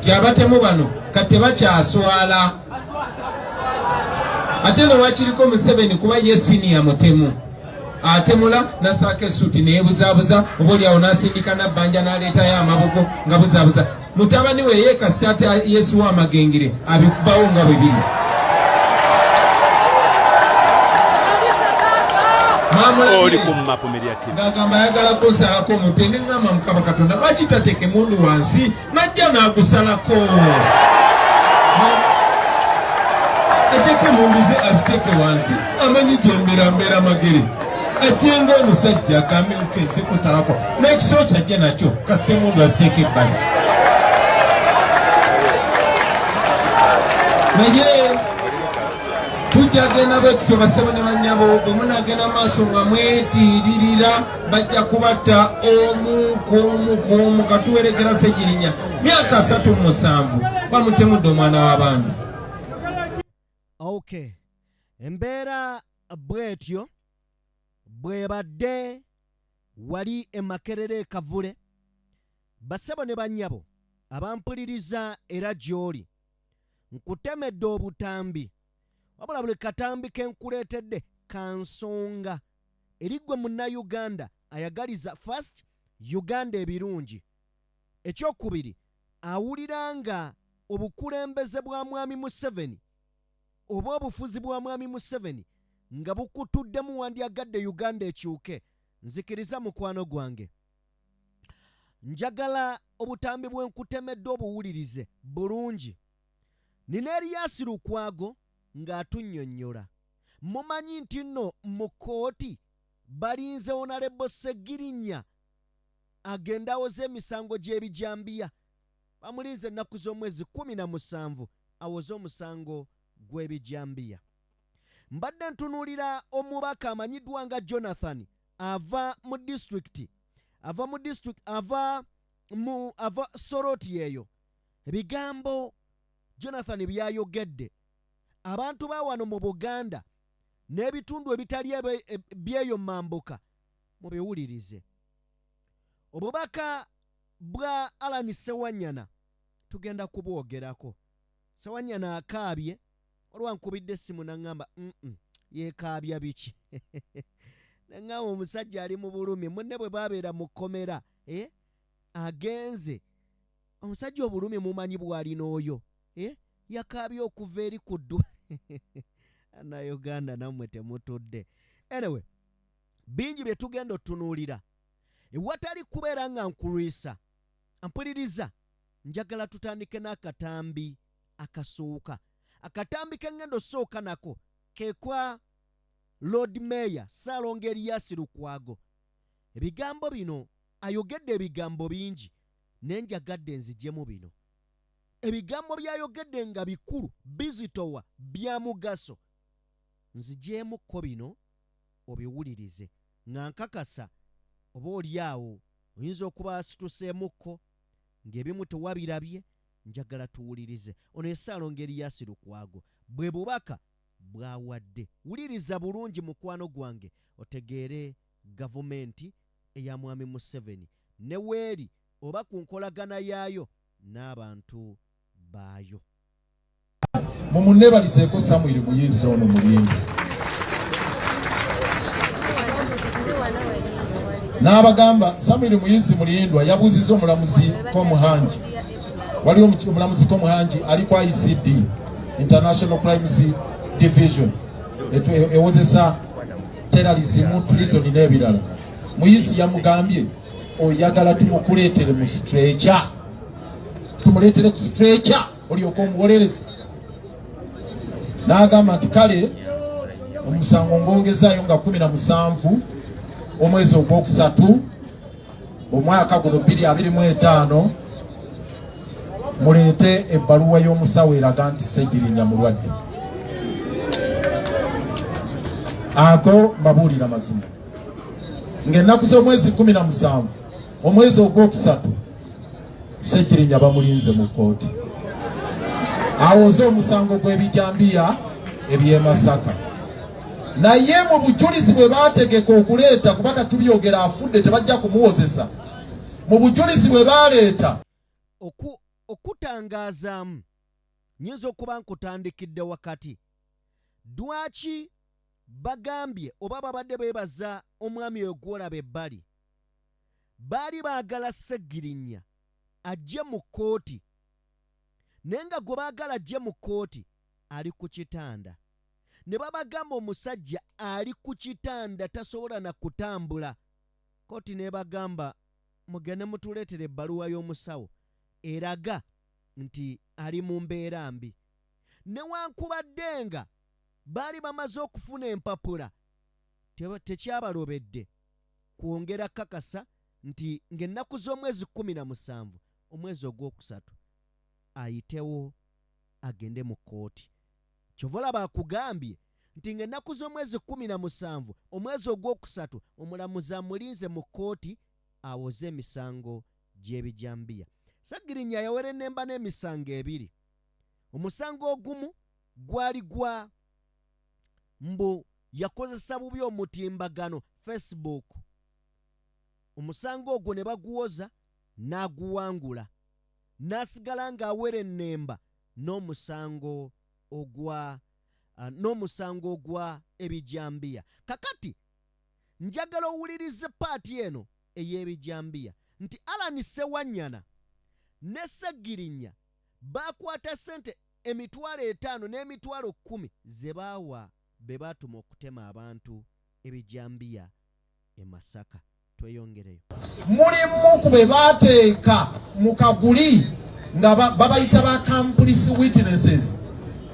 kati abatemu bano kati bakyaswala ate nowakiriko Museveni kuba ye senior mutemu atemula nasaka esuuti neebuzaabuza oba oliawo nasindika nabbanja naleetayo amaboko nga buzaabuza mutabani we ye kasita Yesu w'amagengere abikubawo nga bwe biri ngagamba ayagalako nsalako omutwe neŋŋamba Mukama Katonda lwaki tateeka emundu wansi najja n'agusalako ateeke emundu ze aziteeke wansi amanyi gyembeera mbeera magere ajenga omusajja agambe nkenze kusalako n'ekisoo kyajja nakyo kasita emundu aziteeke ebbali naye tujagenda bwekityo basebo ne bannyabo bwe munagenda maaso nga mwetiiririra bajja kubatta omu ku omu katuwerekera Ssegirinya myaka 37 bamutemudde omwana w'abandi. Okay, embeera bwetyo bwebadde wali emakerere Kavule. Basebo ne bannyabo abampuliriza era gy'oli nkutemedde obutambi wabula buli katambi kenkuleetedde kansonga eriggwe munnayuganda ayagaliza first Uganda ebirungi. Ekyokubiri awulira nga obukulembeze bwa Mwami Museveni oba obufuzi bwa Mwami Museveni nga bukutuddemu wandyagadde Uganda ekyuke. Nzikiriza mukwano gwange, njagala obutambi bwenkutemedde obuwulirize bulungi. Nina Erias Lukwago ng'atunnyonnyola. Mumanyi nti nno mu kooti balinze Honorable Ssegirinya agenda awoze emisango gy'ebijambiya. Bamulinze ennaku z'omwezi 17 awoze omusango gw'ebijambiya. Mbadde ntunuulira omubaka amanyiddwa nga Jonathan ava Soroti eyo. Ebigambo Jonathan byayogedde abantu ba wano mu Buganda n'ebitundu ebitali byeyo mambuka mubiwulirize. Obubaka bwa Alan Ssewanyana tugenda kubwogerako. Ssewanyana akaabye olwa nkubidde essimu naŋŋamba yeekaabya biki naŋŋamba omusajja ali mu bulumi munne bwe babeera mu kkomera agenze omusajja obulumi mumanyi bw'alina oyo yakaabye okuva eri ku ddwa ana Uganda nammwe temutudde. Anyway, bingi bye tugenda otunuulira ewatali kubeera nga nkulwisa mpuliriza. Njagala tutandike n'akatambi akasooka. Akatambi kengendo sooka nako kekwa Lord Mayor Ssaalongo Erias Lukwago. Ebigambo bino ayogedde ebigambo bingi naye njagadde nzijjemu bino. Ebigambo byayogedde nga bikulu bizitowa bya mugaso. Nzijjeemukko bino obiwulirize nga nkakasa oba oliawo oyinza okuba asituseemukko ng'ebimu tewabirabye. Njagala tuwulirize. Ono ye Ssaalongo Erias Lukwago bwe bubaka bwawadde. Wuliriza bulungi mukwano gwange otegeere gavumenti eya Mwami Museveni ne weeri oba ku nkolagana yaayo n'abantu baayo. Mumunnebalizeeko Samuel Muyizi ono Mulindi. N'abagamba Samuel Muyizi Mulindwa yabuuzizza omulamuzi Komuhangi. Waliwo omulamuzi Komuhangi ali kwa ICD International Crimes Division ewozesa terrorism, treason n'ebirala. Muyizi yamugambye oyagala tumukuleetere mu stretcher. Tumuleetere ku stretcher olyoka omuwolereza. N'agamba nti kale omusango ngongezaayo nga 17 omwezi ogwokusatu omwaka guno 2025 muleete ebbaluwa y'omusawo eraga nti Ssegirinya mulwadde. Ago mbabuulira mazima ng'ennaku z'omwezi 17 omwezi ogwokusatu Ssegirinya bamulinze mu kooti awoze omusango gw'ebijambiya eby'e Masaka. Naye mu bujulizi bwe baategeka okuleeta kubanga tubyogera afudde tebajja kumuwozesa. Mu bujulizi bwe baaleeta okutangazaamu nyinza okuba nkutandikidde wakati. Lwaki bagambye oba babadde beebaza omwami ogwolaba ebbali baali baagala Ssegirinnya ajje mu kkooti, naye nga gwe baagala ajje mu kkooti ali ku kitanda. Ne babagamba omusajja ali ku kitanda tasobola na kutambula. Kkooti n'ebagamba mugende mutuleetere ebbaluwa y'omusawo eraga nti ali mu mbeera mbi. Newankubadde nga baali bamaze okufuna empapula, tekyabalobedde kwongera kakasa nti ng'ennaku z'omwezi 17 omwezi ogwokusatu ayitewo agende mu kkooti. Kyova olaba akugambye nti ng'ennaku z'omwezi 17 omwezi ogwokusatu omulamuzi amulinze mu kkooti awoze emisango gy'ebijambiya. Ssegirinnya yawera ennemba n'emisango ebiri. Omusango ogumu gwali gwa mbu yakozesa bubi omutimbagano Facebook. Omusango ogwo ne baguwoza n'aguwangula, n'asigala ng'awera ennemba n'omusango ogwa ebijambiya. Kakati njagala owulirize paati eno ey'ebijambiya nti Allan Ssewanyana ne Ssegirinnya baakwata ssente $5,000 n'emitwalo 10 ze baawa be baatuma okutema abantu ebijambiya e Masaka. Tweyongereyo. Mulimu ku be baateeka mu kaguli nga babayita ba accomplice witnesses.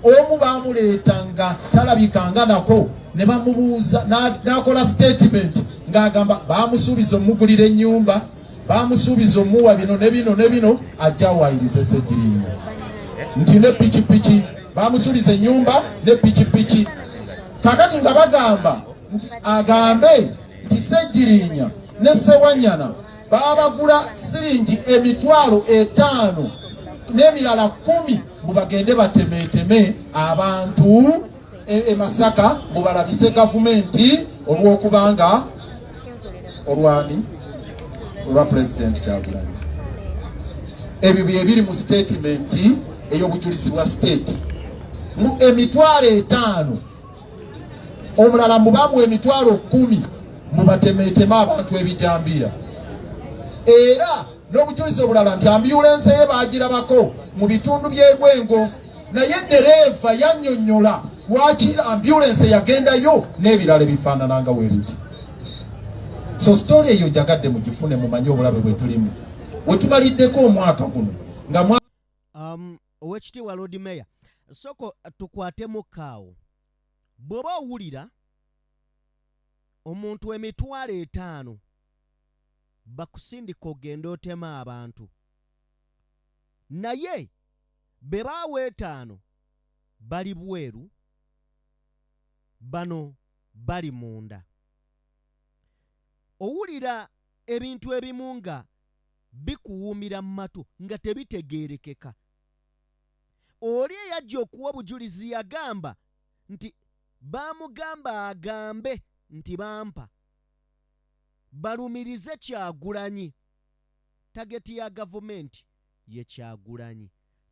Omu baamuleetanga talabikanga nako ne bamubuuza n'akola statement ng'agamba baamusuubiza omugulira ennyumba, baamusuubiza omuwa bino ne bino ne bino, ajja awayirize Ssegirinnya nti ne pikipiki baamusuubiza ennyumba ne pikipiki. Kakati nga bagamba nti agambe nti Ssegirinnya ne Ssewanyana baabagula siringi $5,000 n'emirala 10 mubagende batemeeteme abantu e Masaka mubalabise gavumenti olw'okubanga olwa President Kyagulanyi. Ebyo bye biri mu statement ey'obujulizi bwa state. Mu $5,000 omulala mubamu $10,000 mubatemeeteme abantu ebijambiya. Era n'obujulizi obulala nti ambyulensi ye baagirabako mu bitundu by'Egwengo, naye dereeva yannyonnyola lwaki ambyulensi yagendayo n'ebirala ebifaanananga weeriti. So story eyo njagadde mugifune mumanye obulabe bwe tulimu. We tumaliddeko omwaka guno nga Oweekitiibwa Lord Mayor, soko tukwatemu kaawo. Bw'oba owulira omuntu $5,000 bakusindika ogenda otema abantu, naye be baawa 5 bali bweru, bano bali munda. Owulira ebintu ebimu nga bikuwuumira mu matu nga tebitegeerekeka. Oli eyajja okuwa obujulizi yagamba nti baamugamba agambe nti bampa balumirize Kyagulanyi. Tageti ya gavumenti ye Kyagulanyi.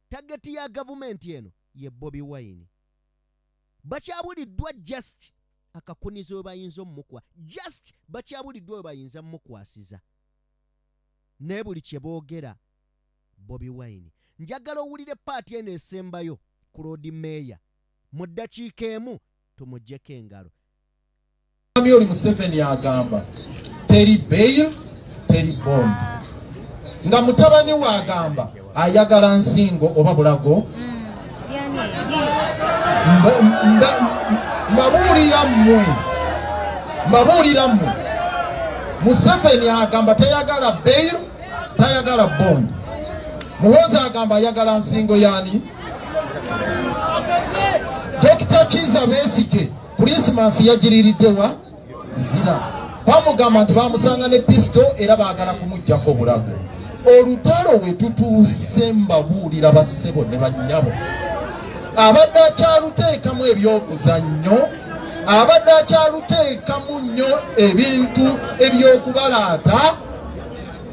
Tageti ya gavumenti eno ye Bobi Wine. Bakyabuliddwa just akakunizo we bayinza omukwa. Just bakyabuliddwa we bayinza mukwasiza. Ne buli kye boogera Bobi Wine. Njagala owulire paati eno esembayo ku Lord Mayor. Mu ddakiika emu tumuggyeko engalo. Oli Museveni agamba teri bail teri bond. Nga mutabani waagamba ayagala nsingo oba bulago. Mbabuulira mmwe Museveni agamba tayagala bail tayagala bond. Muhoozi agamba ayagala nsingo yani. Dr. Kiza Besigye Christmas yagiririddewa Muzira. Bamugamba nti bamusanga ne pisto era baagala kumuggyako bulago. Olutalo we tutuuse mbabuulira bassebo ne bannyabo. Abadde akyaluteekamu ebyokuzannyo, abadde akyaluteekamu nnyo ebintu ebyokubalaata.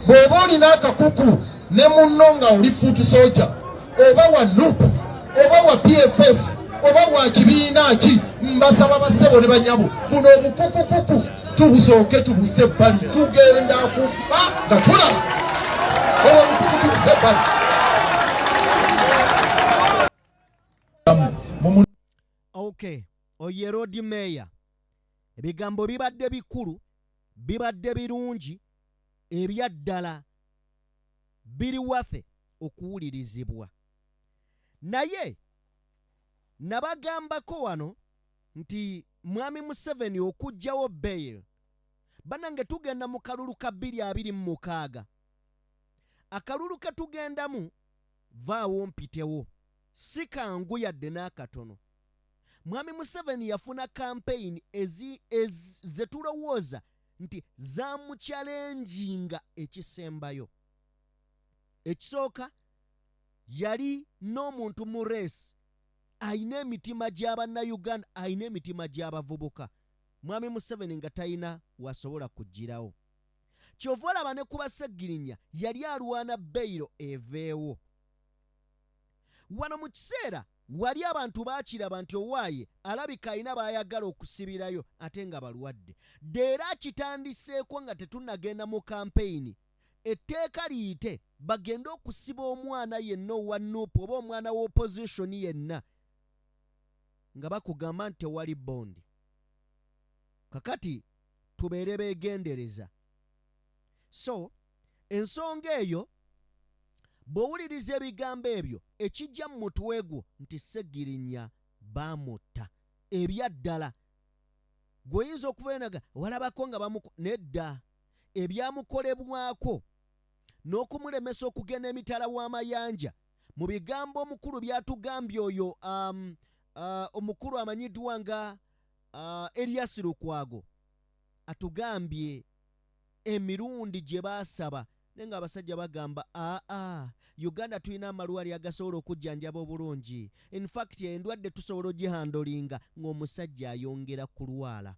Bw'oba olina akakuku ne munno nga oli foot soldier oba wa NUP oba wa PFF oba wa kibiina ki, mbasaba bassebo ne banyabo buno obukukukuku tubusooke tubuse ebbali, tugenda kufa nga tulaba obukuku tubuse ebbali. Okay, oye road mayor, ebigambo bibadde bikulu, bibadde birungi, ebyaddala biri wathe okuwulirizibwa. Naye nabagambako wano nti Mwami Museveni okujjawo bail, banange tugenda mu kalulu ka 2026. Akalulu ke tugendamu vaawo mpitewo, si kangu yadde n'akatono. Mwami Museveni yafuna campaign ze tulowooza nti zaamukyalenjinga ekisembayo. Ekisooka yali n'omuntu mu race ayina emitima gy'Abannayuganda, ayina emitima gy'abavubuka. Mwami Museveni nga talina wasobola kugirawo. Kyova olaba ne ku Bassegirinya yali alwana beyiro eveewo. Wano mu kiseera wali abantu baakiraba nti owaaye alabika alina baayagala okusibirayo ate nga balwadde. Deera kitandiseeko nga tetunnagenda mu kampeyini. Etteeka liyite bagende okusiba omwana yenna owa NUP oba omwana w'opposition yenna nga bakugamba nti tewali bondi. Kakati tubeere beegendereza. So ensonga eyo bw'owuliriza ebigambo ebyo ekijja mu mutwe gwo nti Ssegirinya baamutta ebyaddala. Gw'oyinza okubeeraga walabako nga nedda ebyamukolebwako n'okumulemesa okugenda emitala w'amayanja. Mu bigambo omukulu byatugambye oyo omukulu amanyiddwa nga Erias Lukwago, atugambye emirundi gye baasaba naye nga abasajja bagamba Uganda tulina amalwaliro agasobola okujjanjaba obulungi. In fact endwadde tusobola ogihandolinga ng'omusajja ayongera kulwala.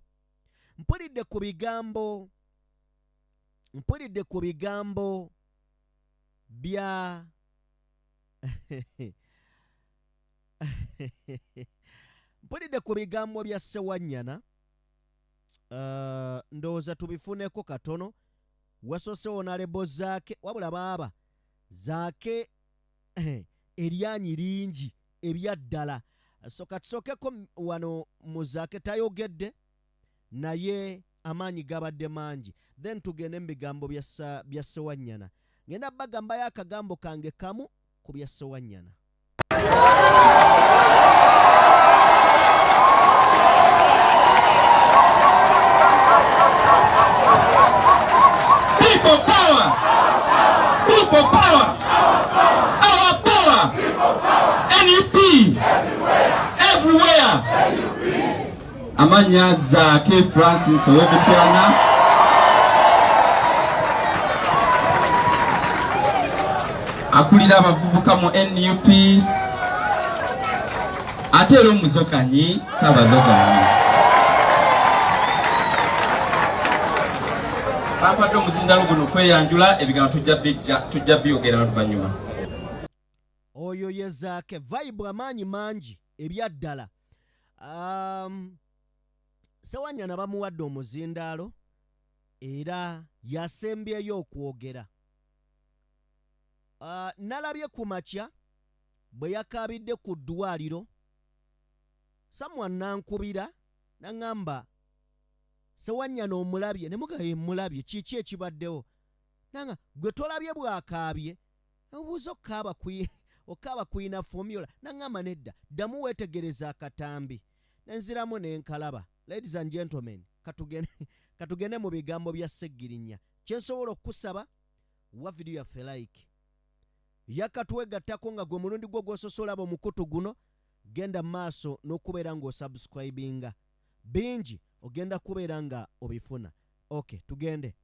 Mpulidde ku bigambo bya mpulidde ku bigambo bya Ssewanyana. Ndowooza tubifuneko katono. Wasoose honorable Zaake, wabula baaba Zaake eryanyi lingi ebyaddala. So katusookeko wano mu Zaake tayogedde naye amaanyi gabadde mangi. Then tugende mu bigambo bya Ssewanyana. Ngenda bagambayo akagambo kange kamu ku bya Ssewanyana. People power! People power! Our power! NUP! Everywhere! Amanya Zaake Francis Ow'Obutyana. Akulira abavubuka mu NUP. Ate era omuzokanyi Ssaabazokanyi. Bapadde omuzindalo guno kweyanjula ebigambo tujja byogera luvannyuma. Oyo ye Zaake, vibe amaanyi mangi ebyaddala. Ssewanyana bamuwadde omuzindaalo era yasembyeyo okwogera. Nalabye ku makya bwe yakaabidde ku ddwaliro. Someone nankubira naŋŋamba Ssewanyana omulabye, ne mugaye mulabye kiki ekibaddewo. Nanga gwe tolabye bw'akaabye. Obuuza okaaba kuyina formula. Naŋŋamba nedda, ddamu weetegereza akatambi. Nenziramu n'enkalaba. Ladies and gentlemen, katugende mu bigambo bya Ssegirinya. Kye nsobola okusaba wa video yaffe like. Yakatwegattako nga gwe mulundi gwo gw'ososolaba omukutu guno, genda maaso n'okubeera ng'osubscribinga. Bingi ogenda kubeera nga obifuna. Okay, tugende.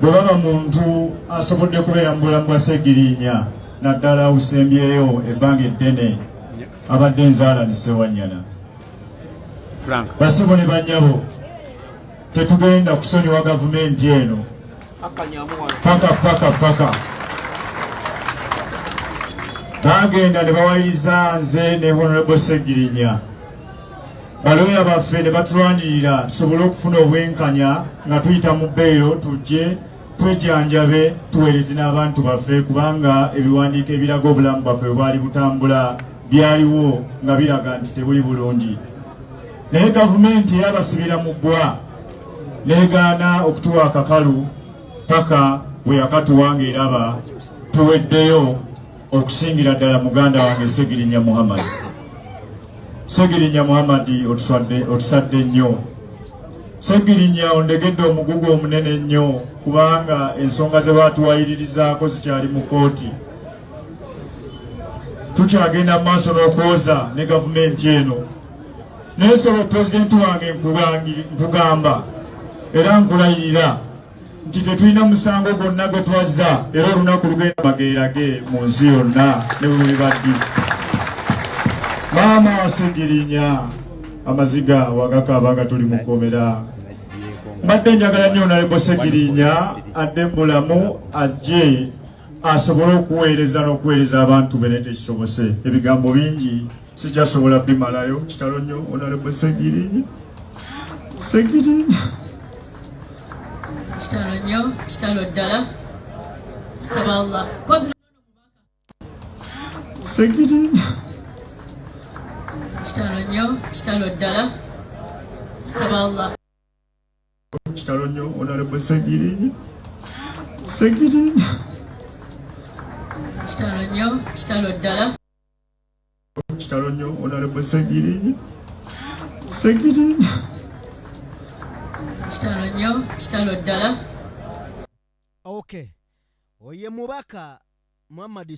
Bwe baba muntu asobodde kubeera mu bulamu bwa Ssegirinya naddala usembyeyo ebbanga eddene abadde nzaala ni Ssewanyana. Basibo ne bannyabo, tetugenda kusonyiwa gavumenti eno paka. bagenda ne bawaliriza nze ne Honorable Segirinya balooya baffe ne batulwanirira tusobole okufuna obwenkanya nga tuyita mu bbeero tujje twejanjabe tuweereze n'abantu baffe kubanga ebiwandiiko ebiraga obulamu bwaffe bwe bwali butambula byaliwo nga biraga nti tebuli bulungi naye gavumenti eyabasibira mu bbwa neegaana okutuwa akakalu paka bwe yakatuwa ng'eraba tuweddeyo okusingira ddala muganda wange Segirinya Muhammad. Segirinya Muhammad otusadde nnyo. Segirinya ondegedde omugugu omunene nnyo kubanga ensonga ze baatuwayiririzaako zikyali mu kooti. Tukyagenda mu maaso n'okwoza ne gavumenti eno. Naye solo pulezidenti wange nkugamba era nkulayirira nti tetulina musango gwonna gwe twazza era olunaku lugenda mageerage mu nsi yonna ne bwe bibadde. Maama wa Segirinya amaziga wagakaaba nga tuli mu kkomera. Mbadde njagala nnyo Honorable Segirinya adde mu bulamu ajje asobole okuweereza n'okuweereza abantu be naye tekisobose. Ebigambo bingi sijjasobola bimalayo. Kitalo nnyo Honorable Segirinya. Segirinya kitalo nnyo kitalo ddala saba Allah Segirinya kitalo nnyo kitalo ddala saba Allah kitalo nnyo Honorable Segirinya. Segirinya kitalo nnyo kitalo ddala kitalo nnyo Honorable Segirinya. Segirinya kitalo nnyo kitalo ddala. Okay, oye mubaka Muhammad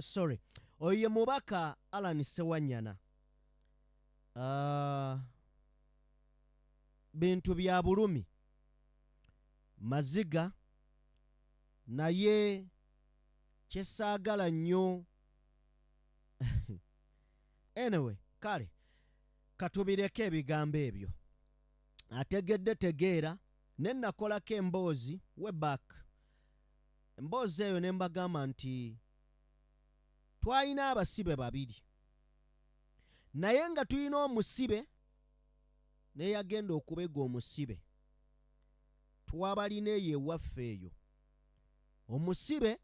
sorry, oye mubaka Alan Sewanyana. Bintu bya bulumi maziga naye kyesaagala nnyo anyway kale katubireko ebigambo ebyo ategedde tegeera ne nakolako emboozi webback emboozi eyo ne mbagamba nti twalina abasibe babiri naye nga tulina omusibe neyagenda okubega omusibe twabalina eyo ewaffe eyo omusibe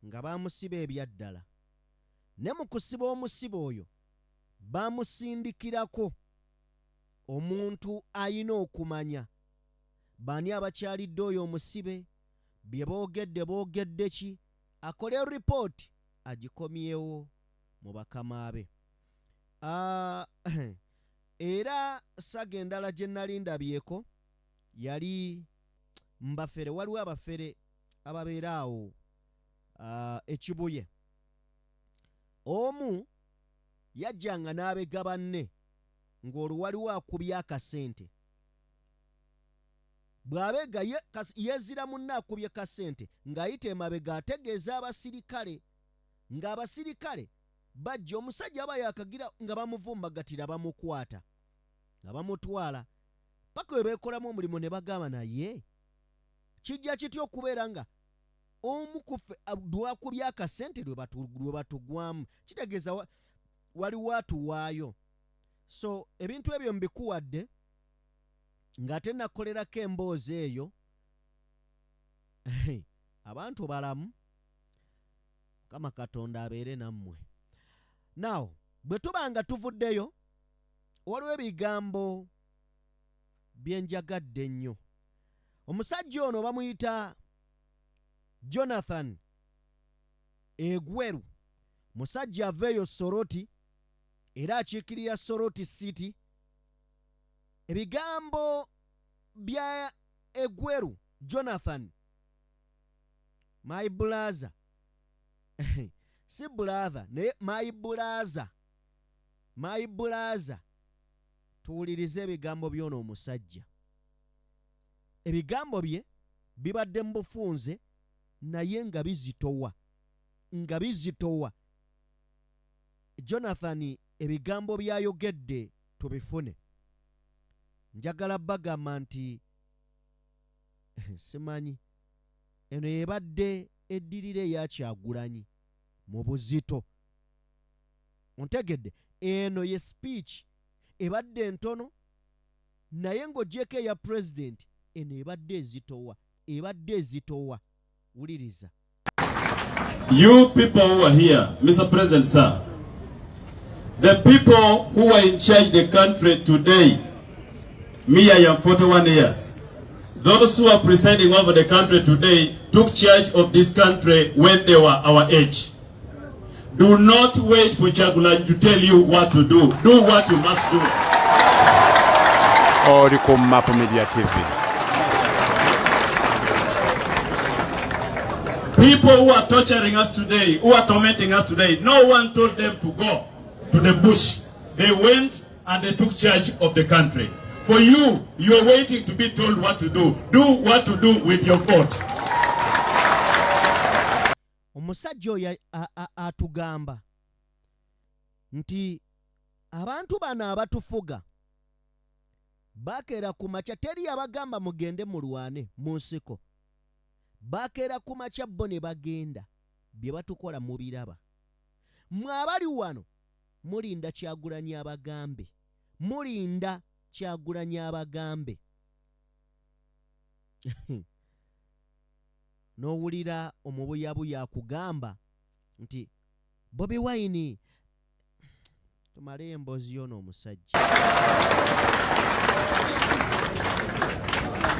nga bamusiba ebyaddala ne mu kusiba omusibe oyo bamusindikirako omuntu ayina okumanya bani abakyalidde oyo omusibe bye boogedde ki akole ripooti agikomyewo mu bakama be. Era saga endala gye nali ndabyeko yali mbafere waliwo abafere ababeera awo ekibuye omu yajjanga n'abega banne ng'olwo waliwo akubye akasente bw'abega yeezira munne akubye kasente ng'ayita emabega ategeeza abasirikale ng'abasirikale bajja omusajja aba yakagira nga bamuvumbagatira bamukwata nga bamutwala paka we beekolamu omulimu ne bagamba naye kijja kitya okubeera nga omu kuffe lwakubye akasente lwe batugwamu kitegeeza waliwo atuwaayo. So ebintu ebyo mbikuwadde ng'ate nakolerako emboozi eyo abantu balamu Mukama Katonda abeere nammwe. Now bwe tuba nga tuvuddeyo waliwo ebigambo bye njagadde ennyo. Omusajja ono bamuyita Jonathan Egweru musajja aveeyo Soroti era akiikirira Soroti City. Ebigambo bya Egweru Jonathan my brother si brother naye my brother tuwulirize ebigambo by'ono omusajja. Ebigambo bye bibadde mu bufunze naye nga bizitowa Jonathan ebigambo byayogedde tubifune. Njagala bagamba nti simanyi eno yebadde eddirira eya Kyagulanyi mu buzito. Ontegedde eno ye speech ebadde ntono naye ng'ogyeko eya president eno ebadde ezitowa wuliriza. You people who are here, Mr. President, sir, the people who are in charge of the country today, me, I am 41 years. Those who are presiding over the country today took charge of this country when they were our age. Do not wait for Kyagulanyi to tell you what to do. Do what you must do. Oricom Map Media TV. People who are torturing us today, who are tormenting us today, no one told them to go to the bush. They went and they took charge of the country. For you, you are waiting to be told what to do. Do what to do with your vote. Omusajja oyo atugamba nti abantu bano abatufuga bakeera ku makya teri abagamba mugende mulwane mu nsiko. Bakeera ku makya bo ne bagenda bye batukola mu biraba. Mmwe abali wano mulinda Kyagulanyi abagambe. Mulinda Kyagulanyi abagambe. N'owulira omubuyabuya akugamba nti Bobi Wine tumale emboozi y'ono omusajja.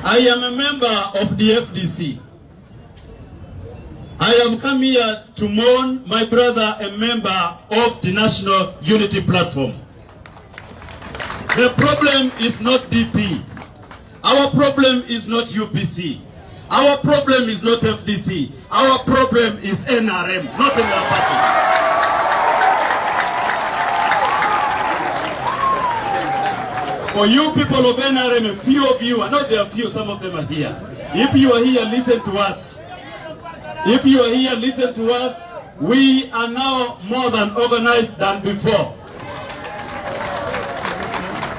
I am a member of the FDC. I have come here to mourn my brother, a member of the National Unity Platform. The problem is not DP. Our problem is not UPC. Our problem is not FDC. Our problem is NRM, not another person. For you people of NRM, a few of you, I know there are few, some of them are here. If you are here, listen to us. If you are here, listen to us. We are now more than organized than before.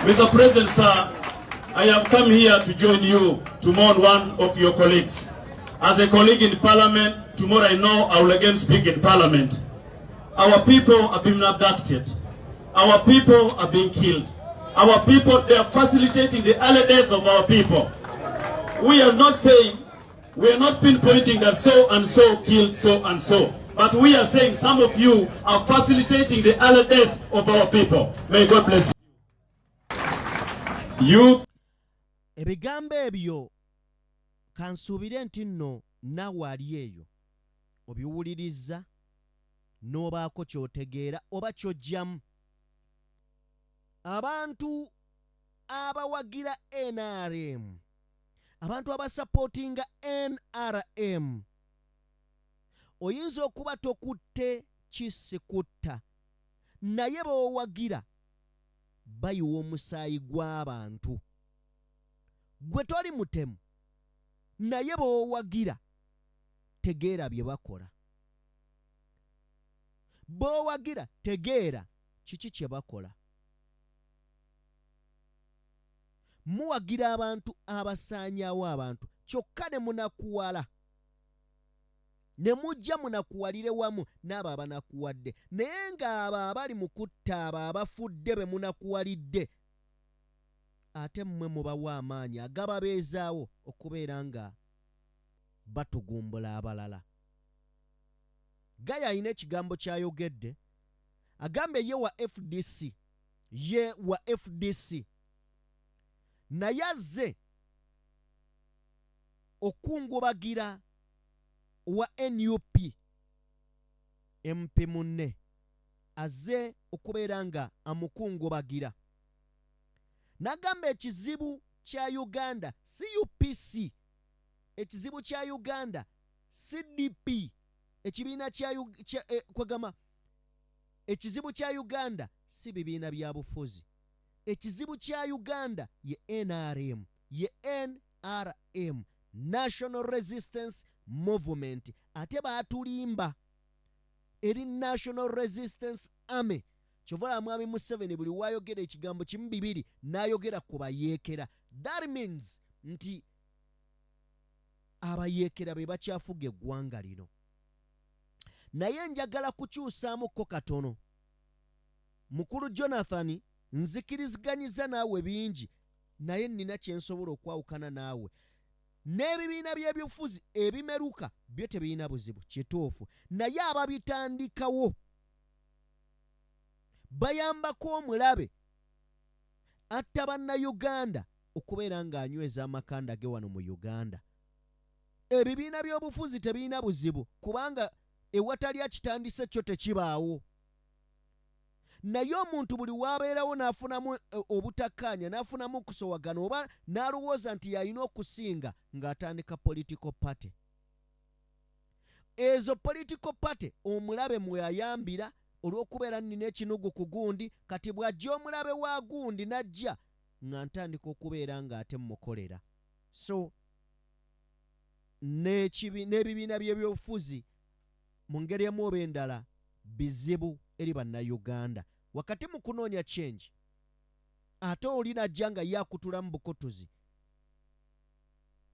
Mr. President, sir, I have come here to join you to mourn one of your colleagues. As a colleague in Parliament, tomorrow I know I will again speak in Parliament. Our people are being abducted. Our people are being killed. Our people, they are facilitating the early death of our people. We are not saying, we are not pinpointing that so and so killed so and so. But we are saying some of you are facilitating the early death of our people. May God bless you. Ebigambo ebyo kansuubire nti nno naawe ali eyo obiwuliriza n'obaako ky'otegeera oba ky'oggyamu. Abantu abawagira NRM, abantu abasapootinga NRM, oyinza okuba tokutte kisikutta naye b'owagira bayiwa omusaayi gw'abantu. Gwe toli mutemu naye b'owagira tegeera bye bakola. B'owagira tegeera kiki kye bakola. Muwagira abantu abasaanyaawo abantu kyokka ne munakuwala. Ne mujja munakuwalire wamu n'abo abanakuwadde. Naye ng'abo abali mu kutta abo abafudde be munakuwalidde, ate mmwe mubawa amaanyi agababeezaawo okubeera nga batugumbula abalala. Gaya alina ekigambo ky'ayogedde, agambe ye wa FDC naye azze okungubagira wa NUP MP munne, azze okubeera nga amukungubagira. N'agamba ekizibu kya Uganda si UPC, ekizibu kya Uganda si DP, ekibiina kwegamba ekizibu kya Uganda si bibiina bya bufuzi. Ekizibu kya Uganda ye NRM, ye NRM, National Resistance Movement. Ate baatulimba eri National Resistance Army. Kyovula Mwami Museveni buli wayogera ekigambo kimu bibiri n'ayogera ku bayeekera. That means nti abayeekera be bakyafuga eggwanga lino. naye njagala kukyusaamuko katono. Mukulu Jonathan, nzikiriziganyiza naawe bingi, naye nina kye nsobola okwawukana naawe. N'ebibiina by'ebyobufuzi ebimeruka byo tebirina buzibu, kituufu, naye ababitandikawo bayambako omulabe atta bannayuganda okubeera ng'anyweza amakanda ge wano mu Uganda. Ebibiina by'obufuzi tebirina buzibu kubanga ewatali akitandise kyo tekibaawo. Naye omuntu buli wabeerawo n'afunamu obutakkaanya, n'afunamu okusowagana oba n'alowooza nti yalina okusinga ng'atandika political party. Ezo political party omulabe mwe ayambira olw'okubeera nnina ekinugu ku gundi, kati bw'ajja omulabe wa gundi n'ajja nga ntandika okubeera ng'ate mukolera. So n'ebibiina by'ebyobufuzi mu ngeri emu oba endala bizibu eri bannayuganda wakati mu kunoonya change. Ate oli najja nga yakutulamu bukutuzi,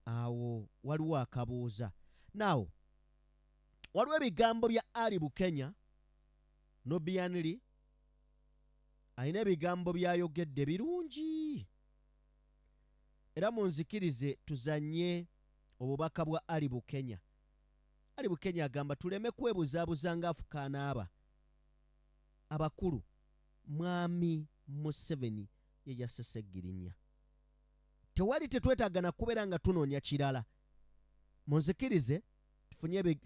awo waliwo akabuuza. Naawo waliwo ebigambo bya Ali Bukenya Nobianili, alina ebigambo byayogedde birungi, era munzikirize tuzanye obubaka bwa Ali Bukenya. Ali Bukenya agamba tuleme kwebuzaabuza ng'afukaana abakulu. Mwami Museveni ye yassese Girinnya. Tewali tetwetaaga na kubeera nga tunoonya kirala. Munzikirize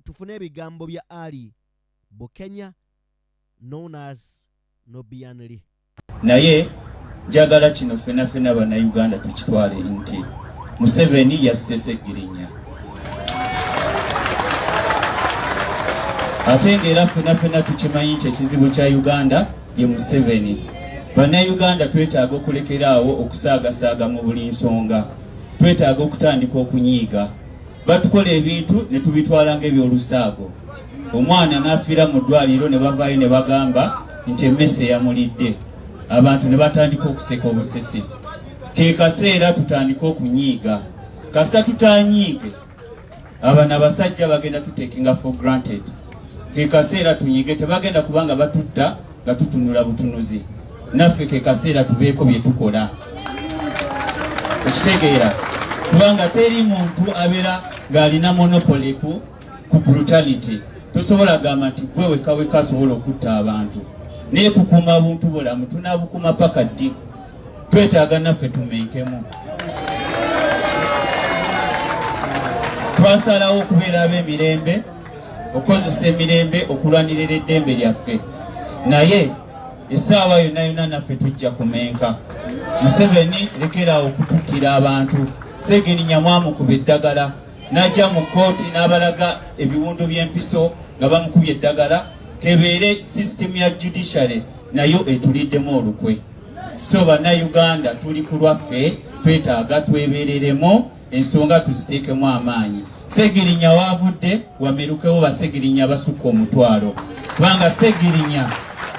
tufune ebigambo bya Ali Bukenya known as Nobianili. Naye njagala kino ffenna bannayuganda tukitwale nti Museveni yassese Girinnya. Ate ng'era ffenna tukimanyi nti ekizibu kya Uganda ye Museveni. Bannayuganda twetaaga okulekeraawo okusaagasaaga mu buli nsonga. Twetaaga okutandika okunyiiga. Batukola ebintu ne tubitwala ng'ebyolusaago. Omwana n'afiira mu ddwaliro ne bavaayo ne bagamba nti emmese yamulidde. Abantu ne batandika okuseka obusesi. Ke kaseera tutandika okunyiiga. Kasita tutanyiige, abana abasajja bagenda tutekinga for granted. Ke kaseera tunyiige, tebagenda kubanga batutta nga tutunula butunuzi. Naffe ke kaseera tubeeko bye tukola. Okitegeera kubanga teri muntu abeera ng'alina monopoly ku brutality. Tosobola gamba nti gwe weka asobola okutta abantu. Naye tukuuma buntu bulamu, tunaabukuuma paka ddi. Twetaaga naffe tumenkemu. Twasalawo okubeera ab'emirembe, okukozesa emirembe okulwanirira eddembe lyaffe. Naye essaawa yonna naffe tujja kumenka. Museveni lekeraawo okutukkira abantu. Girinnya mwamukuba eddagala, n'ajja mu kkooti n'abalaga ebiwundu by'empiso nga bamukubye eddagala. Kebeere system ya judiciary nayo etuliddemu olukwe. So bannayuganda tuli ku lwaffe, twetaaga twebereremu ensonga tuziteekemu amaanyi. Girinnya waavudde wamerukewo Girinnya basukka omutwalo, kubanga Girinnya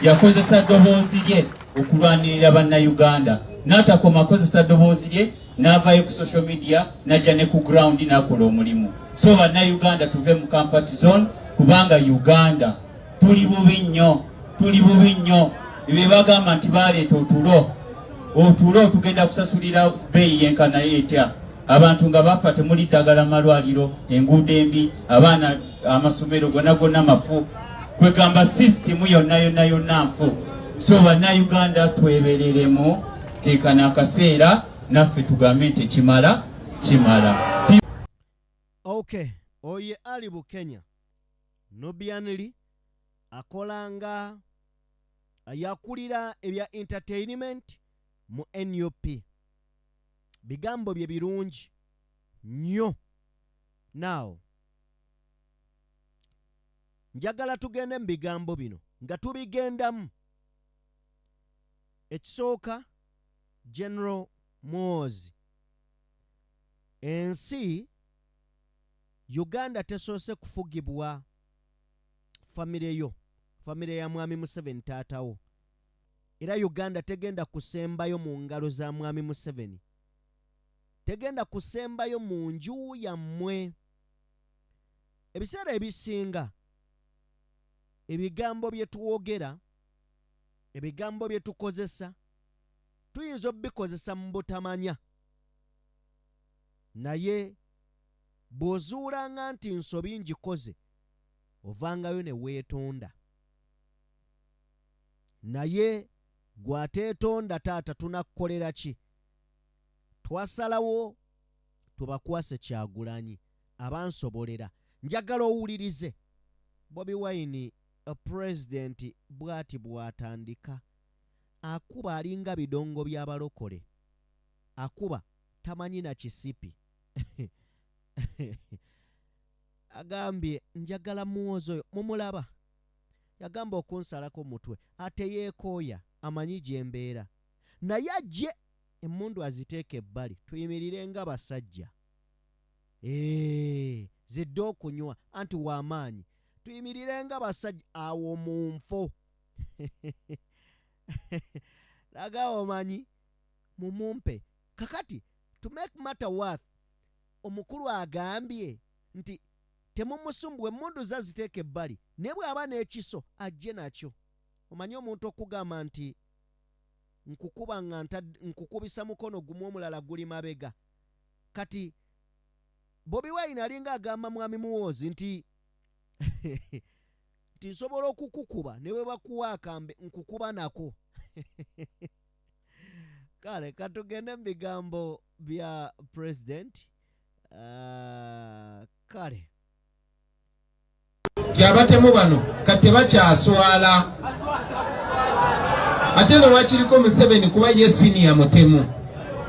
yakozesa ddoboozi lye okulwanirira bannayuganda. N'atakoma akozesa ddoboozi lye, n'avaayo ku social media, n'ajja ne ku ground n'akola omulimu. So bannayuganda tuve mu comfort zone, kubanga Uganda tuli bubi nnyo. Ebyo bagamba nti baleeta otulo tugenda kusasulira bbeeyi yenkana etya. Abantu nga bafa temuli ddagala malwaliro, enguudo embi, abaana amasomero gonna mafu. Kwegamba system yonna nfu. So bannayuganda twebereremu, keekana akaseera naffe tugambe nti kimala. Okay, oye Ali Bukenya Nobianili akolanga yakulira ebya entertainment mu NUP. Bigambo bye birungi nnyo. Now njagala tugende mu bigambo bino nga tubigendamu. Ekisooka General Muhoozi, ensi Uganda tesoose kufugibwa famire ya mwami Museveni taatawo. Era Uganda tegenda kusembayo mu ngalo za mwami Museveni, tegenda kusembayo mu nju yammwe. Ebiseera ebisinga ebigambo bye twogera, ebigambo bye tukozesa, tuyinza obikozesa mu butamanya. Naye bw'ozuulanga nti nsobi ngikoze, ovangayo ne weetonda. Naye gwateetonda taata tunakukolera ki? Twasalawo tubakwase Kyagulanyi abansobolera. Njagala owulirize Bobi Wine President bw'ati bw'atandika. Akuba alinga bidongo by'abalokole. Akuba tamanyi na kisipi. Agambye njagala muwozo oyo mumulaba. Yagamba okunsalako mutwe ate yeekooya amanyi gye mbeera. Naye ajje emmundu aziteeke ebbali tuyimirire nga basajja. Zidde okunywa anti w'amaanyi. Tuyimirire nga basajja awo mu nfo. Laga omanyi mumumpe. Kakati to make matter worse, omukulu agambye nti temumusumbwe emmundu zaziteeke ebbali. Ne bw'aba n'ekiso ajje nakyo. Omanyi omuntu okugamba nti nkukuba nga nkukubisa mukono gumu omulala guli mabega. Kati Bobi Wine alinga agamba mwami Muwoozi nti nti nsobola okukukuba ne bwe bakuwa akambe nkukuba nako. Kale katugende mu bigambo bya President. Kale Kyabatemu bano kati bakyaswala. Ate no wakiriko Museveni kuba ye senior mutemu.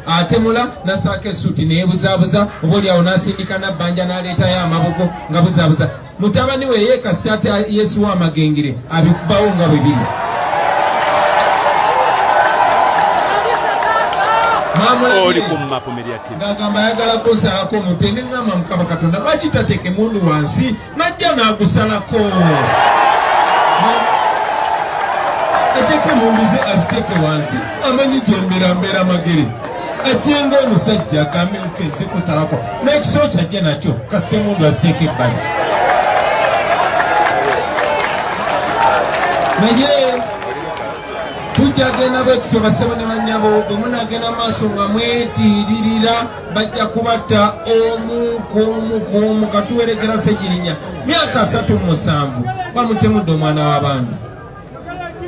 Atemula nasaka esuti neebuzaabuza obuli awo nasindika nabbanja n'aleetayo amaboko nga buzaabuza. Mutabani we ye kasitata Yesu w'amagengere abikubawo nga bwe biri. Oli ku Mapu Media TV. Ngagamba ayagala kunsalako omutwe ne ngamba Mukama Katonda lwaki tateeka emundu wansi najja n'agusalako. Ateeka emundu ze aziteeke wansi amanyi gye mbeera magere. Ajenga omusajja akamyuka ensi kusalako n'ekiso kyajje nakyo kasita emundu aziteeka ebbali. Naye tujja genda bwe tutyo basebo ne bannyabo bwe munaagenda maaso nga mwetiiririra bajja kubatta omu ku katuwerekera Ssegirinya myaka 37 bamutemudde omwana w'abandi.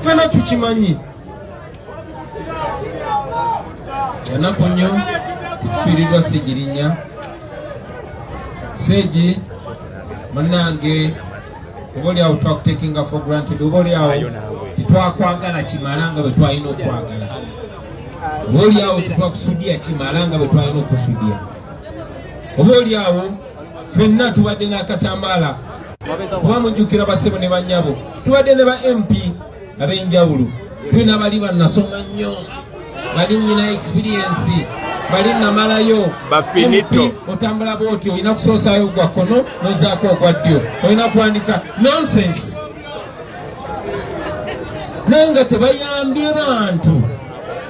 Ffena tukimanyi ennaku nnyo tufiiriddwa Ssegirinya. Segi munnange oba oli awo twakutekinga for granted, oba oli awo tetwakwagala kimala nga bwe twalina okwagala, oba oli awo tetwakusudya kimala nga bwe twalina okusudya, oba oli awo ffenna tubadde n'akatambaala kuba mujjukira basebo ne bannyabo, tubadde ne ba MP ab'enjawulo, tulina bali bannasoma nnyo, bali nnyina experience, bali namalayo Bafinito. Otambula bw'otyo olina kusoosaayo gwa kkono n'ozzaako ogwa ddyo, olina kuwandika nonsense. Naye nga tebayambye bantu,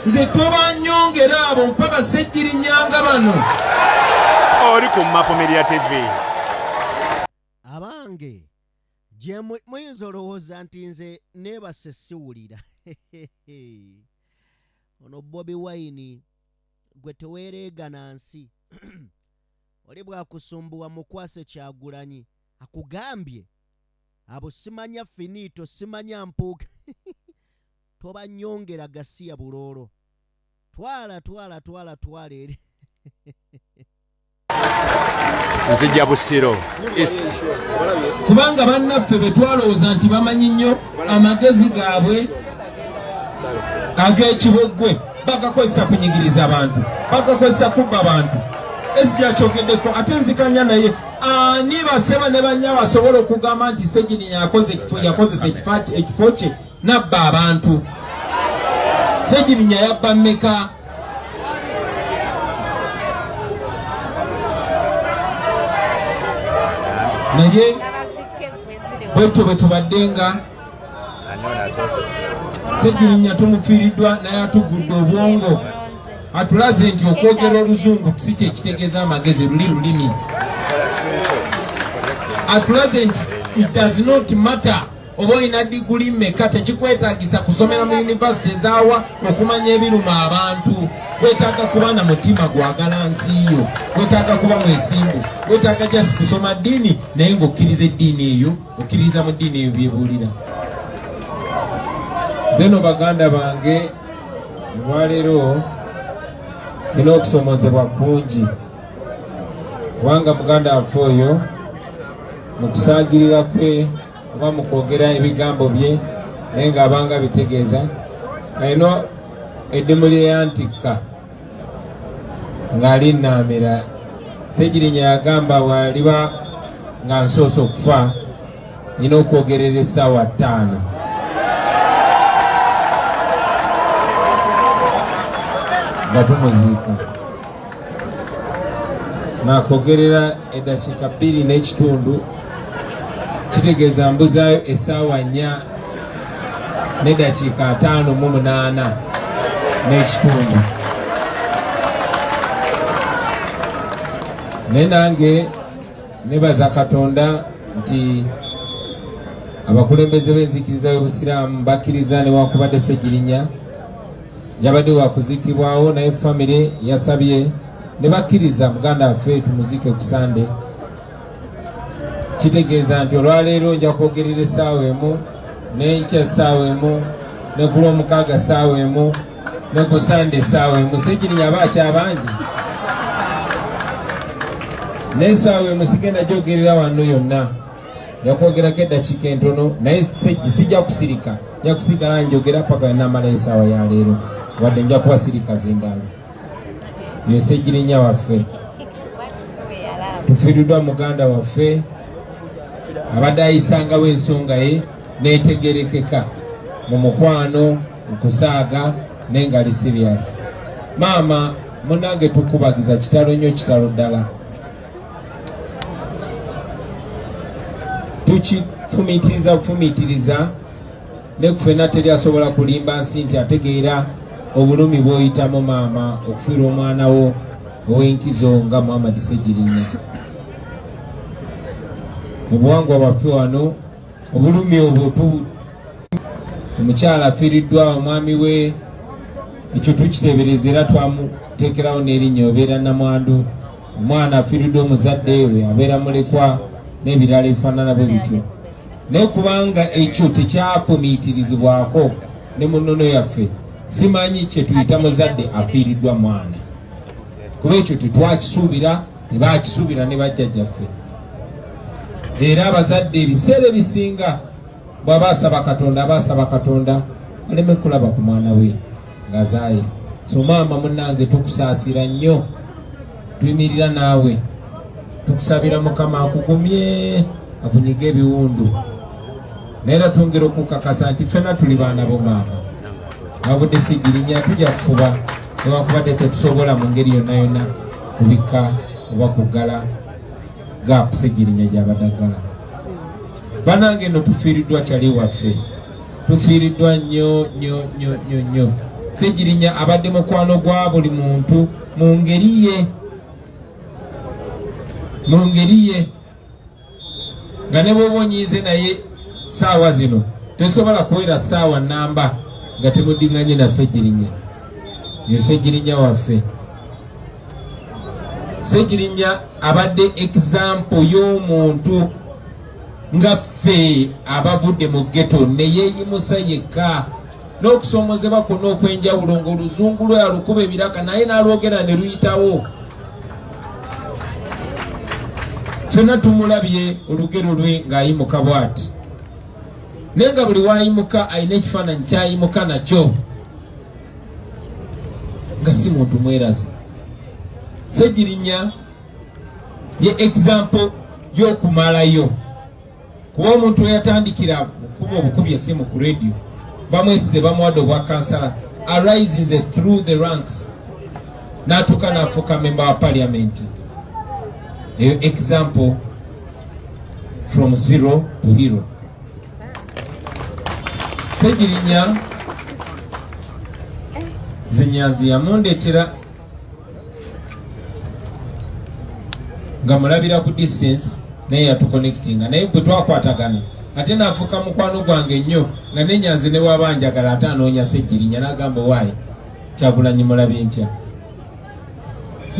nze tobanyongera abo mpa Bassegirinya nga bano. Oli ku Mapu Media TV. abange gye muyinza olowooza nti nze neebase siwulira. Ono Bobi Wine gwe teweereegana nsi oli bw'akusumbuwa mukwase Kyagulanyi akugambye abo simanya finito simanya mpuuga. Tobanyongera gasiya buloolo, twala eri. Nzija Busiro. Kubanga bannaffe be twalowooza nti bamanyi nnyo amagezi gaabwe ag'ekibogwe bagakozesa kunyigiriza abantu, bagakozesa kubba abantu. Ezija kyogeddeko ate nzikanya naye ani baseba ne bannya basobola okugamba nti Ssegirinya yakozesa ekifo kye nabba abantu. Ssegirinya yabba mmeka? Naye bwetyo bwe tubadde nga Ssegirinya tumufiiriddwa naye atugudde obwongo, atulaze nti okwogera oluzungu si kye kitegeeza amagezi, lulimi. Atulaze nti it does not matter oba olina diguli mmeka tekikwetaagisa kusomera mu yunivasite ezaawa okumanya ebiruma abantu. Wetaaga kuba na mutima gwagala nsi yo, wetaaga kuba mwesimbu, wetaaga just kusoma ddiini naye ng'okkiriza eddiini eyo, okkiriza mu ddiini eyo byebuulira. Zeno baganda bange olwaleero nina okusomozebwa kungi kubanga muganda waffe oyo mu kusaagirira kwe oba mu kwogera ebigambo bye naye ng'abanga bitegeeza alina eddimu lye yantikka ng'ali nnaamira. Sseggirinya yagamba bw'aliba nga nsoose okufa nina okwogerera essaawa 5 nga tumuziika. Nakwogerera eddakiika 2 n'ekitundu kitegeeza mbuzaayo essaawa 4 n'eddakiika 58 n'ekitundu. Naye nange nebaza Katonda nti abakulembeze b'enzikiriza y'Obusiraamu bakkiriza newankubadde Sseggirinya yabadde wakuzikibwawo naye famire yasabye ne bakkiriza muganda waffe tumuzike ku Sande. Kitegeeza nti olwaleero nja kwogerera essaawa emu, n'enkya essaawa emu, ne ku Lwomukaaga essaawa emu, ne ku Sande essaawa emu. Sseggirinya aba akyabangi n'essaawa emu sigenda gyogerera wano yonna, yakwogerako eddakiika entono naye sijja kusirika, nja kusigala njogera paka namala essaawa ya leero wadde nja kubasirika z'endalo. Ye Sseggirinya waffe tufiiriddwa muganda waffe abadde ayisangawo ensonga ye n'etegerekeka mu mukwano mu kusaaga naye nga ali sirias. Maama munange tukubagiza kitalo nnyo, kitalo ddala. Tukifumiitiriza ne kufena teri asobola kulimba nsi nti ategeera obulumi bw'oyitamu maama okufiira omwana wo ow'enkizo nga Muhammad Sseggirinya. Mu buwangwa bwaffe wano obulumi obwo omukyala afiiriddwa omwami we, ekyo tukiteebereza era twamuteekerawo n'erinnya obeera namwandu. Omwana afiiriddwa omuzadde we abeera mulekwa n'ebirala ebifaanana bwe bityo. Naye kubanga ekyo tekyafumiitirizibwako ne mu nnono yaffe simanyi kye tuyita muzadde afiiriddwa mwana, kuba ekyo tetwakisuubira, tebaakisuubira ne bajjajjaffe. Era abazadde ebiseera ebisinga bw'aba asaba Katonda aleme kulaba ku mwana we ng'azaaye. So maama munnange tukusaasira nnyo, tuyimirira naawe, tukusabira Mukama akugumye akunyiga ebiwundu, naye era twongera okukakasa nti ffenna tuli baana bo maama. Wabudde Sseggirinya tujja kufuba newankubadde tetusobola mu ngeri yonna yonna kubika oba kuggala gaapu Sseggirinya gy'abadaggala. Banange nno tufiiriddwa kyali waffe, tufiiriddwa nnyo nnyo nnyo nnyo nnyo. Sseggirinya abadde mukwano gwa buli muntu mu ngeri ye, nga ne bw'oba onyiize naye saawa zino tosobola kuwera ssaawa nnamba nga temuddinganye na Sseggirinya. Ye Sseggirinya waffe. Sseggirinya abadde example y'omuntu nga ffe abavudde mu ghetto ne yeeyimusa yekka n'okusomozebwa kwonna okw'enjawulo ng'oluzungu lwe alukuba ebiraka naye n'alwogera ne luyitawo. Ffenna tumulabye olugero lwe ng'ayimuka bw'ati, naye nga buli waayimuka alina ekifaananyi ky'ayimuka nakyo nga si muntu mwerazi. Sseggirinya ye example y'okumalayo, kuba omuntu we yatandikira okuba obukubi essimu ku radio bamwesize bamuwadde obwa kansala, arises through the ranks n'atuuka n'afuuka member wa parliament. Eyo example from zero to hero. Sseggirinya zinyanzi yamundeetera nga mulabira ku distance naye yatuconnectinga, naye bwe twakwatagana ate nafuka mukwano gwange nnyo nga nenyanze ne wabanjagala ate anoonya Ssegirinya n'agamba waayi Kyagulanyi mulabye ntya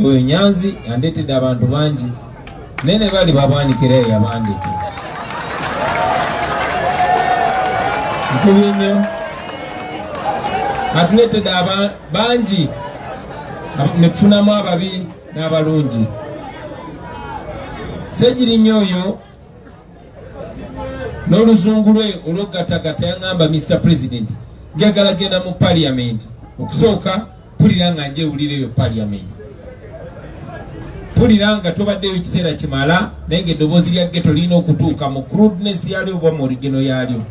oyo Nyanzi yandeetedde abantu bangi naye ne bali babwanikira eyo yabandeete nkubye nnyo atuleetedde bangi ne tufunamu ababi n'abalungi. Ssegirinya oyo n'oluzungu lwe olw'ogatagata yaŋŋamba Mr. President njagala genda mu Parliament okusooka pulira nga njewulireyo Parliament pulira nga tobaddeyo ekiseera kimala naye nga eddoboozi lya ghetto lirina okutuuka mu crudeness yalyo oba mu origino yalyo.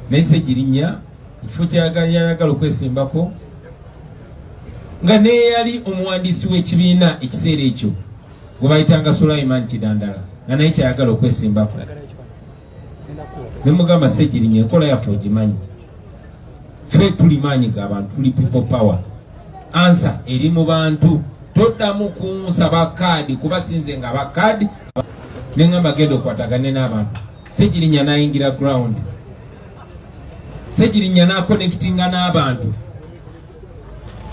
Naye Ssegirinya ekifo kyayagala okwesimbako nga neyali omuwandiisi w'ekibiina ekiseera ekyo gwe bayitanga Sulaiman Kidandala nga naye kyayagala okwesimbako ne mugamba Ssegirinya enkola yaffe ogimanyi ffe tuli maanyi g'abantu tuli people power ansa eri mu bantu toddamu kunsaba kaadi kuba sinze nga abakaadi neŋŋamba genda okwatagane n'abantu. Ssegirinya n'ayingira ground Ssegirinya n'akonekitinga n'abantu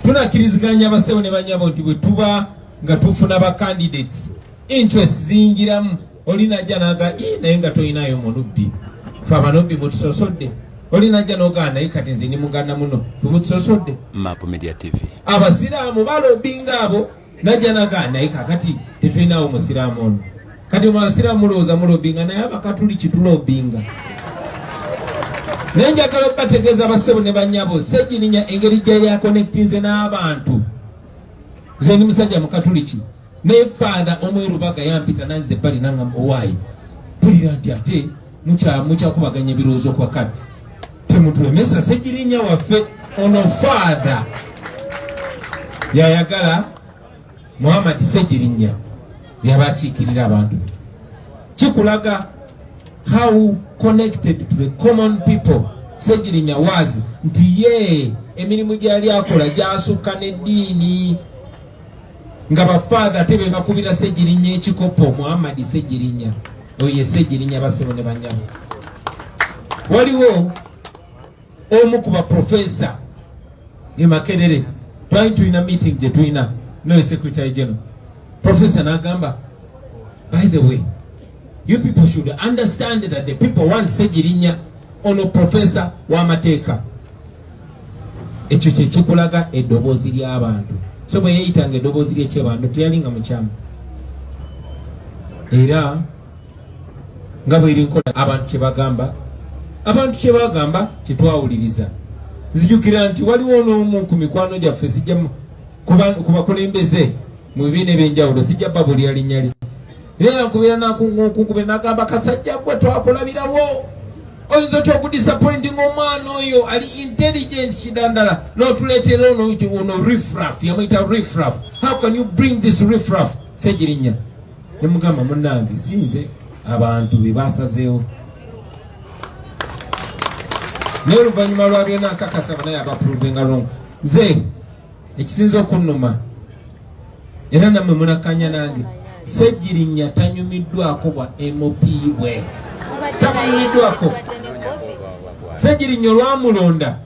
tunakkiriziganya basewo ne banyabo nti bwe tuba nga tufuna ba candidates interest ziyingiramu olinajja naga naye nga toyinayo munubbi fe abanubbi mutusosodde olinajja nogaa naye kati nze ni muganda muno tumutusosodde. Map Media TV abasiraamu balobinga abo najja naga naye kakati tetulinawo musiraamu ono kati abasiraamu mulowooza mulobinga naye abakatuli kitulobinga. Naye njagala okubategeeza bassebo ne bannyabo Ssegirinya engeri gye yakonektinze n'abantu nze ndi musajja mukatuliki naye faatha omwerubaga yampita nazze ebbali nangamba owaayi pulira nti ate mukyakubaganya ebirowoozo kwa kati temutulemesa Ssegirinya waffe ono faatha yayagala Muhammad Ssegirinya yaba akiikirira abantu kikulaga how connected to the common people Ssegirinya was nti ye emirimu gyali akola gyasukka n'eddiini nga bafaatha tebe bakubira Ssegirinya ekikopo Muhammad Ssegirinya oye Ssegirinya basebo ne banyabo. Waliwo omu ku baprofesa e Makerere twali tulina meeting gye tulina no secretary general professor n'agamba by the way you people should understand that the people want Ssegirinya ono professor w'amateeka. Ekyo kye kikulaga eddoboozi ly'abantu so bwe yeeyitanga eddoboozi ly'ekyebantu teyalinga mukyamu era nga bweri nkola abantu kye bagamba kyetwawuliriza. Nzijukira nti waliwo n'omu ku mikwano gyaffe sijja ku bakulembeze mu bibiina ebyenjawulo sijja babulira linnya lye naye nkubira nakunkubira n'agamba kasajja gwe twakulabirawo oyinza otya okudisappointing omwana oyo ali intelligent Kidandala n'otuleetera ono riffraff yamuyita riffraff. How can you bring this riffraff? Ssegirinya ne mugamba munnange sinze abantu be basazeewo naye oluvannyuma lwa byonna nkakasa naye abapuruvinga longo nze ekisinza okunnuma era nammwe munakkanya nange Ssegirinya tanyumiddwako bwa MOP bwe tamanyumiddwako. Ssegirinya olwamulonda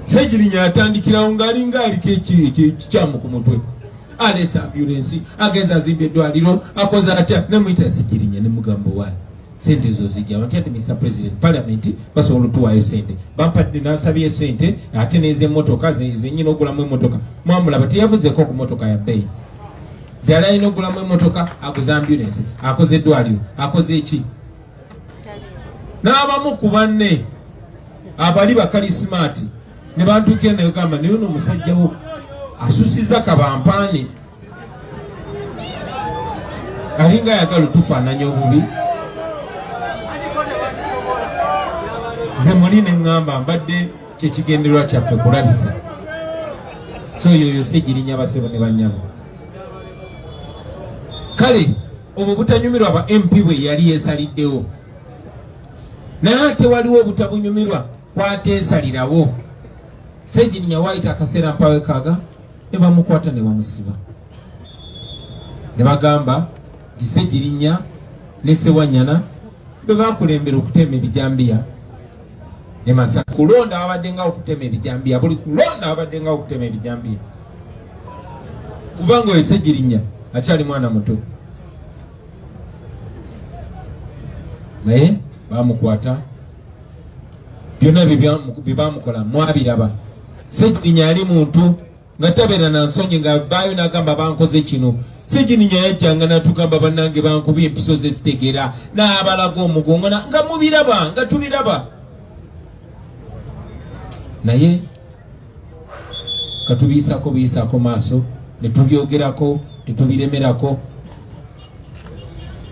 Ssegirinya atandikirawo ng'alinga aliko ekikyamu ku mutwe aleesa ambulensi agenza azimbye eddwaliro akoze atya nemuyita Ssegirinya ne mugamba waayi sente ezo zijja batya ti Mr. President Parliament basobola otuwaayo sente bampadde n'asabye sente ate n'ez'emmotoka zenyina ogulamu emmotoka mwamulaba teyavuzeeko ku mmotoka ya bbeeyi zeyali alina ogulamu emmotoka akoze ambulensi akoze eddwaliro akoze eki. N'abamu ku banne abali bakalisimaati ne bantuukira naye gamba naye ono omusajjawo asusizza kabampaani alinga ayagala otufaananya obubi. Nze muli ne ŋŋamba mbadde kyekigendererwa kyaffe kulabisa so yoyo Ssegirinya basebo ne bannyabo. Kale obwo butanyumirwa ba MP bwe yali yeesaliddewo naye ate waliwo obutabunyumirwa kwateesalirawo. Ssegirinya waayita akaseera mpawe kaaga ne bamukwata ne bamusiba ne bagamba Ssegirinya ne Sewanyana bwe bakulembera okutema ebijambiya ne Masaka. Kulonda abadde nga okutema ebijambiya, buli kulonda abadde nga okutema ebijambiya. Kubanga oyo Ssegirinya akyali mwana muto. Naye bamukwata, byonna bye bamukola mwabiraba. Ssegirinya ali muntu nga tabeera na nsonyi ng'avaayo n'agamba bankoze kino. Ssegirinya yajjanga n'atugamba bannange bankubye empiso ze zitegera n'abalaga omugongo nga mubiraba, nga tubiraba. Naye katubiyisaako maaso ne tubyogerako tetubiremerako.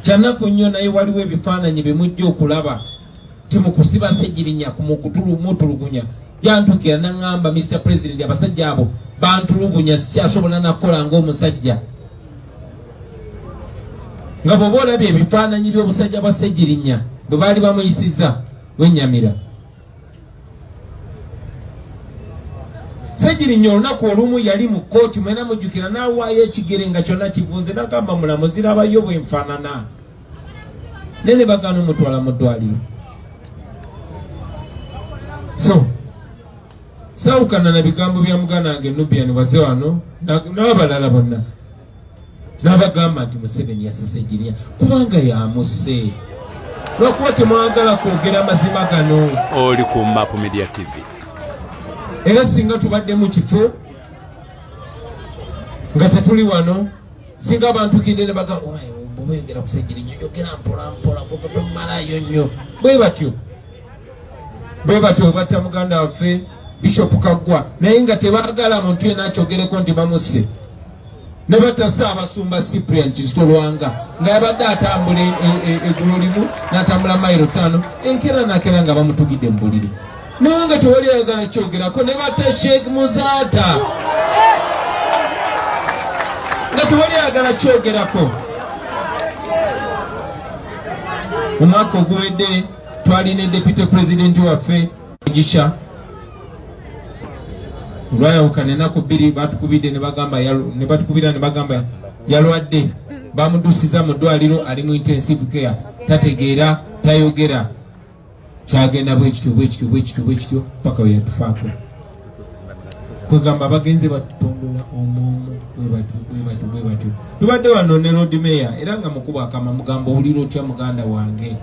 Kyanaku nnyo naye waliwo ebifaananyi bye mujja okulaba timukusiba Ssegirinya mutulugunya. Yantukira n'aŋŋamba Mr. President abasajja abo bantulugunya sikyasobola nakukola ng'omusajja. Nga bw'oba olabye ebifaananyi by'obusajja bwa Ssegirinya bwe baali bamuyisizza wennyamira. Ssegirinya olunaku olumu yali mu kkooti, mwena mujjukira, n'awaayo ekigere nga kyonna kivunze, n'agamba mulamuzi zirabayo bwe nfaanana. Ne bagaana omutwala mu ddwaliro. So saawukana na bigambo bya muganda wange Nubian waze wano n'abalala bonna n'abagamba nti Museveni yasse Ssegirinya kubanga yamusse. Lwakuba temwagala kwogera mazima gano. Oli ku Map Media TV. Era singa tubadde mu kifo nga tetuli wano, singa abantu kidde ne bagamba bwegera ku Ssegirinya yogera mpola mpola kuko tomalayo nnyo. Bwe batyo batta muganda waffe Bishop Kaggwa naye nga tebaagala muntu yenna akyogereko nti bamusse. Ne batta Ssaabasumba Cyprian Kizito Lwanga nga yabadde atambula eggulo limu n'atambula mayiro 5 enkera nakera nga bamutugidde mu buliri. Naye nga tewali ayagala kyogerako. Ne batta Sheikh Muzaata nga tewali ayagala kyogerako. Omwaka oguwedde twalina Deputy President waffe Mugisha. Olwayawukana ennaku 2 batukubidde ne bagamba yalwadde. Bamudusiza mu ddwaliro ali mu intensive care. Tategeera, tayogera. Kyagenda bwekityo paka we yatufaako. Kwegamba bagenze batondola omwomo bwe batyo. Tubadde wano ne Lord Mayor era nga mukuba akama mugamba owulira otya muganda wange.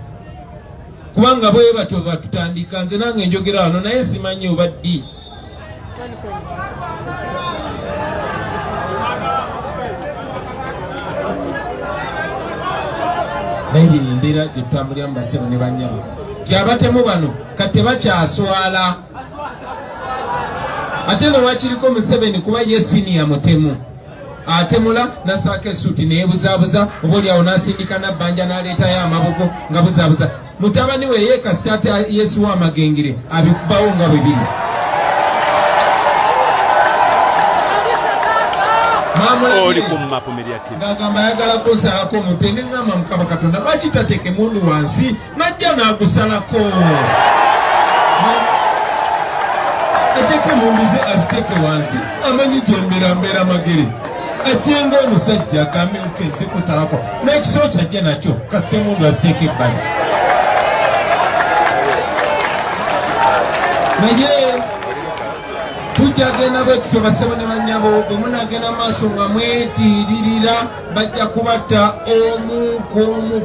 Kubanga bwe batyo batutandika, nze nange njogera wano naye simanyi oba ddi. Naye embeera gye tutambuliramu basebo ne banyabo abatemu bano kati bakyaswala. Ate nowakiriko Museveni kuba ye siniya mutemu atemula nasaaka esuuti neebuzaabuza, oba oliawo n'asindika nabbanja n'aleetayo amaboko nga buzaabuza. Mutabani we ye kasita ate Yesu w'amagengere abikubawo nga bwe biri. Oli ku Map Media TV. Ngagamba ayagala kusalako omutwe ne ngamba Mukama Katonda lwaki tateeke mundu wansi najja n'agusalako. Ateeke mundu ze aziteeke wansi amanyi gye mbeera magere. Ajenga omusajja akamyuka ensi kusalako n'ekiso kyajje nakyo kasite mundu aziteeke ebbali. Naye tujjagenda bwekityo basebo ne bannyabo bwe munagenda maaso nga mwetiiririra bajja kubatta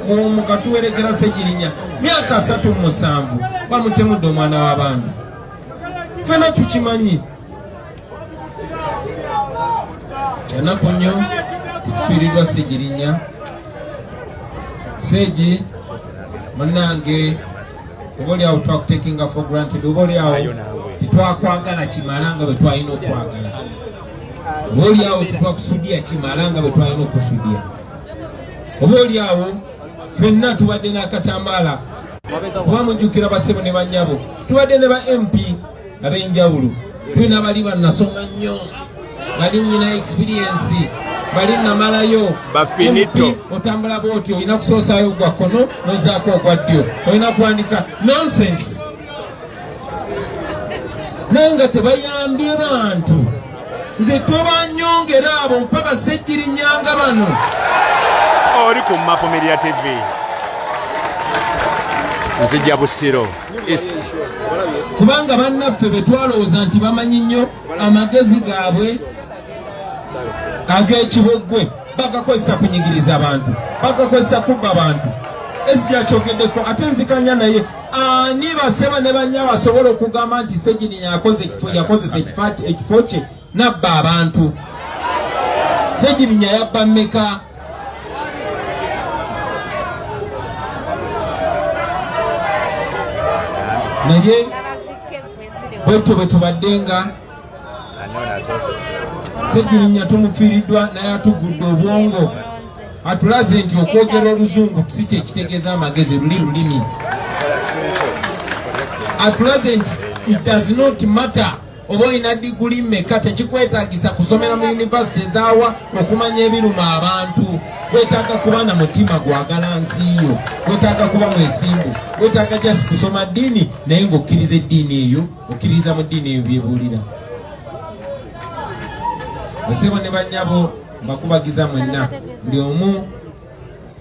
omu katuwerekera Ssegirinya myaka 37 bamutemudde omwana w'abantu. Ffena tukimanyi kyanaku nnyo tufiirirwa Ssegirinya. Seegi munnange oba oliawo twakutekinga for granted, oba oliawo tetwakwagala kimala nga bwe twalina okwagala, oba oliawo tetwakusudya kimala nga bwe twalina okusudya, oba oliawo ffenna tubadde n'akatambaala kuba mujjukira basebo ne bannyabo, tubadde ne ba MP ab'enjawulo, tulina bali bannasoma nnyo, bali nnyina experience, bali namalayo bafinito. Otambula bwoti olina kusoosaayo gwa kkono nozaako ogwa ddyo, olina kuwandika nonsense. Naye nga tebayambye bantu, nze tobanyongera abo mpaka Ssegirinya nga bano. Oli ku Map Media TV. nzija Busiro kubanga bannaffe be twalowooza nti bamanyi nnyo amagezi gaabwe ag'ekibogwe bagakozesa kunyigiriza abantu, bagakozesa kubba abantu. Ekyakyogedeko ate nzikanya naye ani baseba ne banya basobola okugamba nti Ssegirinnya yakozesa ekifo kye nabba abantu. Ssegirinnya yabba mmeka? Naye bwetyo bwe tubaddenga Ssegirinnya tumufiiriddwa naye atugudde obwongo, atulaze nti okwogera oluzungu si kye kitegeeza amagezi, luli lulimi. Atulaze nti it does not matter oba olina diguli mmeka, tekikwetaagisa kusomera mu yunivasite ezaawa okumanya ebiruma abantu. Wetaaga kuba na mutima gwagala nsi yo, wetaaga kuba mwesimbu, wetaaga just kusoma ddiini naye ng'okkiriza eddiini eyo, okkiriza mu ddiini eyo byebuulira. Basebo ne bannyabo mbakubagiza mwenna, buli omu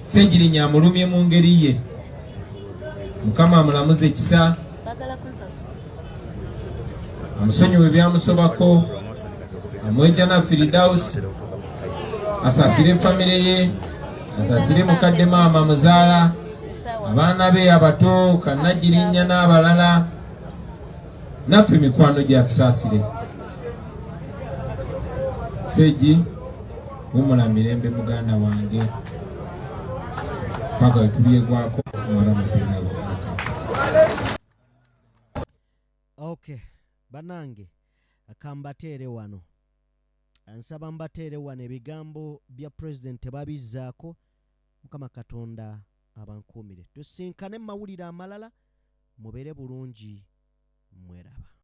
Ssegirinnya amulumye mu ngeri ye. Mukama amulamuze ekisa, amusonyiwe byamusobako, amweja na Firidausi, asaasire famire ye, asaasire mukadde maama muzaala, abaana be abato, Kannagirinnya n'abalala, naffe mikwano gyatusaasire. Sseegi wumula mirembe muganda wange paka wetubyegwako kumala mupira lwaka. Okay, banange akambateere wano, ansaba mbateere wano ebigambo bya president babizzaako. Mukama Katonda abankuumire, tusinkane mu mawulire amalala, mubeere bulungi, mweraba.